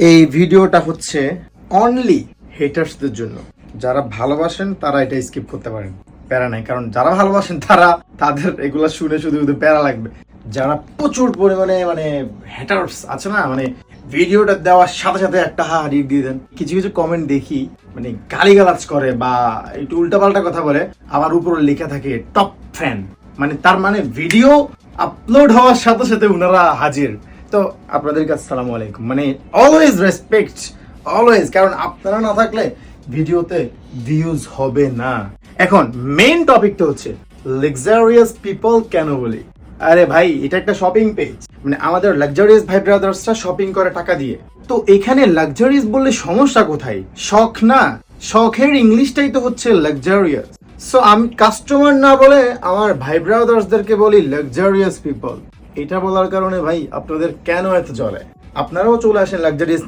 এই ভিডিওটা হচ্ছে অনলি হেটার্সদের জন্য। যারা ভালোবাসেন তারা এটা স্কিপ করতে পারেন, প্যারা নাই। কারণ যারা ভালোবাসেন তাদের এগুলা শুনে শুধু শুধু প্যারা লাগবে। যারা প্রচুর পরিমাণে হেটার্স আছে না, ভিডিওটা দেওয়ার সাথে সাথে একটা রিট দিয়ে দেন। কিছু কিছু কমেন্ট দেখি গালিগালাজ করে বা একটু উল্টাপাল্টা কথা বলে, আবার উপরে লেখা থাকে টপ ফ্যান। তার ভিডিও আপলোড হওয়ার সাথে সাথে উনারা হাজির। তো আপনাদের কাছে আসসালামু আলাইকুম, অলওয়েজ রেসপেক্ট, অলওয়েজ। কারণ আপনারা না থাকলে ভিডিওতে ভিউজ হবে না। এখন মেইন টপিকটা হচ্ছে লাক্সারিয়াস পিপল কেন বলি। আরে ভাই, এটা একটা শপিং পেজ, আমাদের লাক্সারিয়াস ভাই ব্রাদার্সরা শপিং করে টাকা দিয়ে। তো এখানে লাক্সারিয়াস বললে সমস্যা কোথায়? শখ না, শখের ইংলিশটাই তো হচ্ছে লাক্সারিয়াস। সো আমি কাস্টমার না বলে আমার ভাই ব্রাদার্সদেরকে বলি লাক্সারিয়াস পিপল। এটা বলার কারণে ভাই আপনাদের কেন এত চলে? আপনারাও চলে আসেন লাক্সারিয়াস